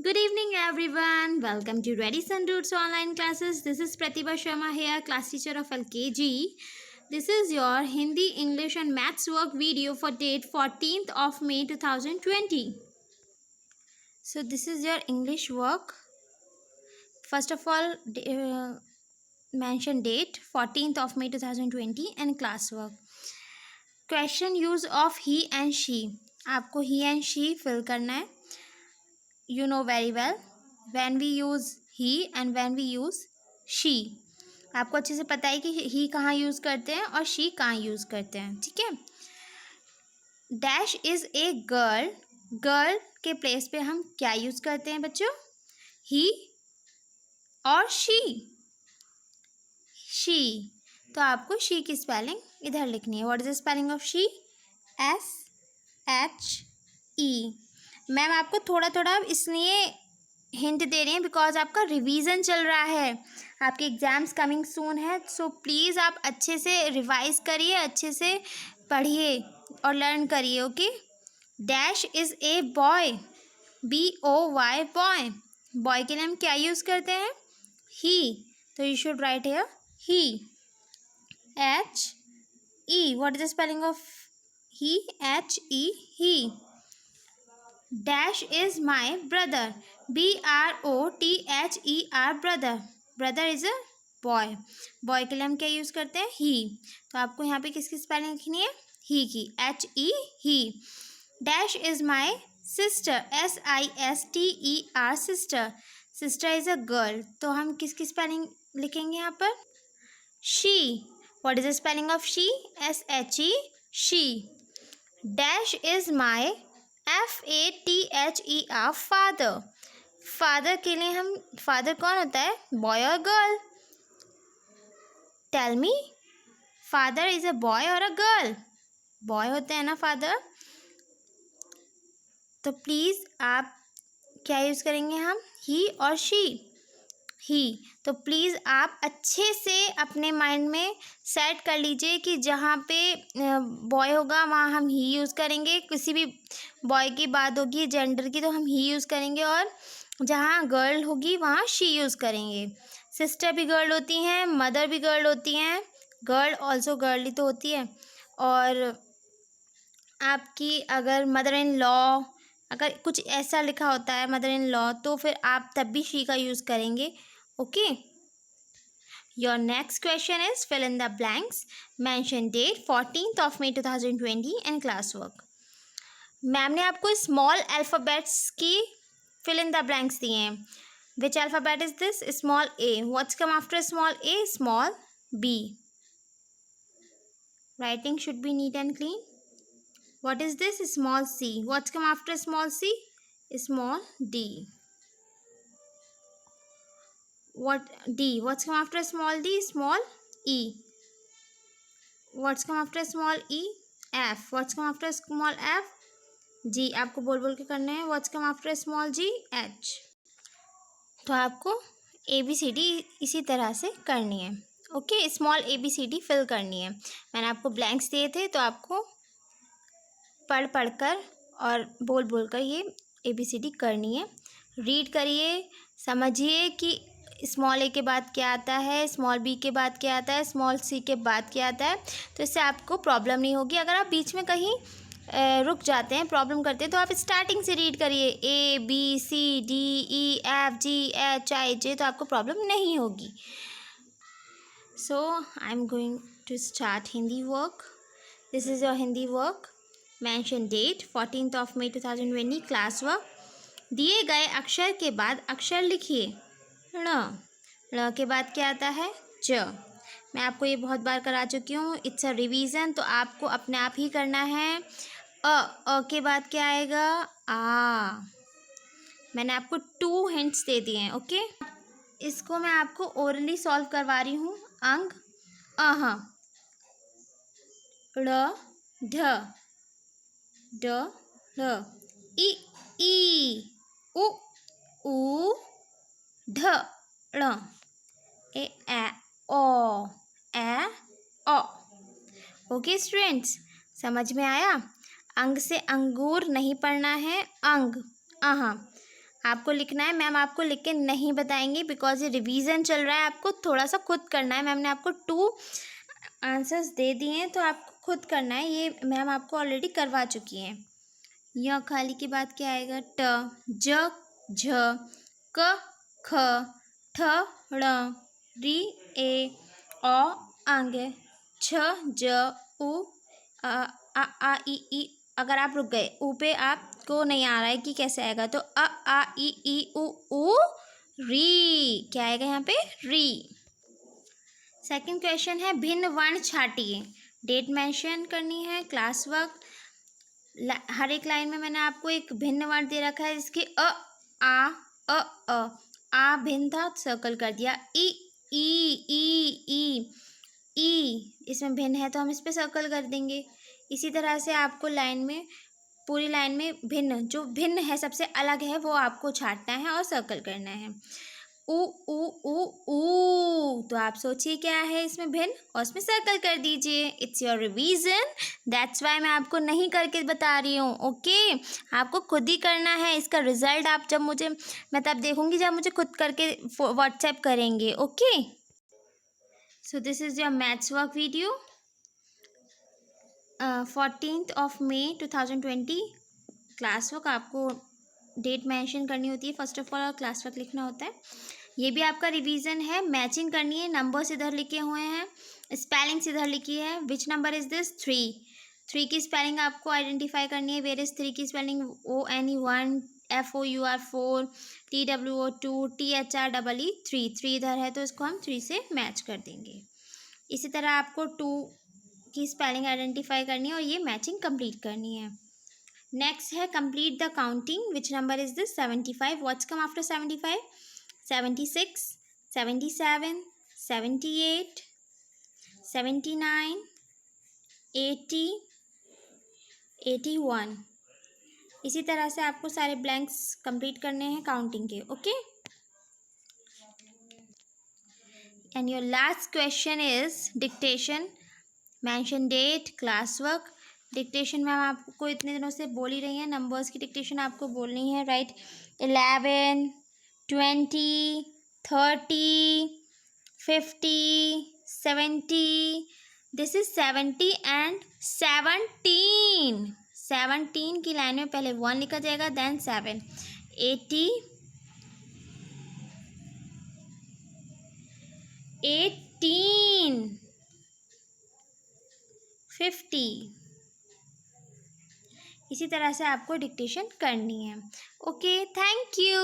Good evening, everyone. Welcome to Ready Sun Roots online classes. This is Pratibha Sharma here, class teacher of LKG. This is your Hindi, English, and Maths work video for date 14th of May 2020. So, this is your English work. First of all, mention date 14th of May 2020 and class work. Question use of he and she. आपको he and she fill करना है. You know very well when we use he and when we use she. आपको अच्छे से पता है कि he कहाँ यूज़ करते हैं और she कहाँ यूज़ करते हैं. ठीक है. Dash is a girl. Girl के प्लेस पे हम क्या यूज़ करते हैं बच्चों? he और she. she. तो आपको she की स्पेलिंग इधर लिखनी है. What is the spelling of she? SHE. Ma'am आपको थोड़ा थोड़ा इसलिए हिंट दे रही हैं बिकॉज आपका रिवीजन चल रहा है. आपके एग्ज़ाम्स कमिंग सून है. सो प्लीज़ आप अच्छे से रिवाइज करिए, अच्छे से पढ़िए और लर्न करिए. Okay. Dash is a boy. BOY boy. Boy के लिए हम क्या यूज़ करते हैं? ही. तो you should write here he. HE. What is the spelling of he? HE. he. Dash is my brother. BROTHER. brother. brother is a boy. boy के लिए हम क्या यूज़ करते हैं? he. तो आपको यहाँ पे किसकी स्पेलिंग लिखनी है? he की. HE. he. Dash is my sister. SISTER. sister. sister is a girl. तो हम किसकी स्पेलिंग लिखेंगे यहाँ पर? she. what is the spelling of she? SHE. she. Dash is my FATHER. father. father के लिए हम father कौन होता है? boy और girl. tell me, father is a boy or a girl? boy होते हैं ना father. तो प्लीज़ आप क्या यूज़ करेंगे हम? he और she. ही. तो प्लीज़ आप अच्छे से अपने माइंड में सेट कर लीजिए कि जहाँ पे बॉय होगा वहाँ हम ही यूज़ करेंगे. किसी भी बॉय की बात होगी जेंडर की तो हम ही यूज़ करेंगे. और जहाँ गर्ल होगी वहाँ शी यूज़ करेंगे. सिस्टर भी गर्ल होती हैं, मदर भी गर्ल होती हैं. गर्ल ऑल्सो गर्ल ही तो होती है. और आपकी अगर मदर इन लॉ, अगर कुछ ऐसा लिखा होता है मदर इन लॉ, तो फिर आप तब भी शी का यूज़ करेंगे. Okay. Your next question is fill in the blanks. Mention date 14th of May 2020 and class work. Ma'am ने आपको स्मॉल अल्फ़ाबेट्स की फिल इन द ब्लैंक्स दिए हैं. Which alphabet is this? Small A. What's come after small A? Small B. Writing should be neat and clean. What is this? Small c. What's come after small c? Small d. What d? What's come after small d? Small e. What's come after small e? F. What's come after small f? G. आपको बोल बोल के करना है. What's come after small g? H. तो आपको ABCD इसी तरह से करनी है. ओके. स्मॉल ABCD फिल करनी है. मैंने आपको ब्लैंक्स दिए थे तो आपको पढ़ पढ़ कर और बोल बोल कर ये ABCD करनी है. रीड करिए, समझिए कि स्मॉल ए के बाद क्या आता है, स्मॉल बी के बाद क्या आता है, स्मॉल सी के बाद क्या आता है. तो इससे आपको प्रॉब्लम नहीं होगी. अगर आप बीच में कहीं रुक जाते हैं, प्रॉब्लम करते हैं, तो आप स्टार्टिंग से रीड करिए ABCDEFGHIJ. तो आपको प्रॉब्लम नहीं होगी. So I am going to start Hindi work. This is your Hindi work. Mention date 14th of May 2020 class work. दिए गए अक्षर के बाद अक्षर लिखिए. ण. ण के बाद क्या आता है? च. मैं आपको ये बहुत बार करा चुकी हूँ. It's a revision. तो आपको अपने आप ही करना है. अ के बाद क्या आएगा? आ. मैंने आपको 2 हिंट्स दे दिए हैं. ओके. इसको मैं आपको ओरली सॉल्व करवा रही हूँ. अंग अह. ड़ ढ ड ढ. ई उ ऊ ढ ळ. ए ओ ए ओ. ओके स्टूडेंट्स, समझ में आया? अंग से अंगूर नहीं पढ़ना है. अंग अह. आपको लिखना है, मैम आपको लिख के नहीं बताएंगे बिकॉज ये रिवीजन चल रहा है, आपको थोड़ा सा खुद करना है। मैम ने आपको 2 आंसर्स दे दिए हैं तो आपको खुद करना है, ये मैम आपको ऑलरेडी करवा चुकी हैं। य खाली के बाद क्या आएगा? ट, ज, झ, क, ख, ठ, ड़, री, ए, औ, आंगे, छ, ज, उ, आ, ई। अगर आप रुक गए ऊ पे, आपको नहीं आ रहा है कि कैसे आएगा, तो आ, ई, उ, री। क्या आएगा यहाँ पे? री। सेकंड क्वेश्चन है भिन्न वर्ण छाटिए। डेट मेंशन करनी है, क्लास वर्क। हर एक लाइन में मैंने आपको एक भिन्न वर्ण दे रखा है, जिसकी आ भिन्न था, सर्कल कर दिया। ई इसमें भिन्न है तो हम इस पे सर्कल कर देंगे। इसी तरह से आपको लाइन में, पूरी लाइन में भिन्न, जो भिन्न है, सबसे अलग है, वो आपको छाटना है और सर्कल करना है। ऊ तो आप सोचिए क्या है इसमें भिन्न, और उसमें सर्कल कर दीजिए। It's your revision, that's why मैं आपको नहीं करके बता रही हूँ। ओके, आपको खुद ही करना है। इसका रिजल्ट आप जब मुझे, मैं तब देखूंगी जब मुझे खुद करके व्हाट्सएप करेंगे। Okay, so this is your maths work video 14 May 2020। Class work आपको डेट मेंशन करनी होती है फर्स्ट ऑफ ऑल, और क्लास वर्क लिखना होता है। ये भी आपका रिवीजन है, मैचिंग करनी है। नंबर्स इधर लिखे हुए हैं, स्पेलिंग्स इधर लिखी है। Which number is this? 3 की स्पेलिंग आपको आइडेंटिफाई करनी है। वेयर इज 3 की spelling? ONE 1, FOUR 4, TWO 2, THREE 3 इधर है तो इसको हम 3 से मैच कर देंगे। इसी तरह आपको 2 की स्पेलिंग आइडेंटिफाई करनी है और ये मैचिंग कंप्लीट करनी है। नेक्स्ट है complete the counting. Which number is this? 75। What's come after 75? 76, 77, 78, 79, 80, 81। इसी तरह से आपको सारे ब्लैंक्स कंप्लीट करने हैं काउंटिंग के। Okay, and your last question is dictation. Mention date, class work. Dictation ma'am आपको इतने दिनों से बोल ही रही हैं, नंबर्स की डिक्टेशन आपको बोलनी है। राइट 11, 20, 30, 50, 70। दिस इज 70 एंड 17 की लाइन में पहले 1 लिखा जाएगा, देन 7। 80, 18, 50। इसी तरह से आपको डिक्टेशन करनी है। Okay, thank you.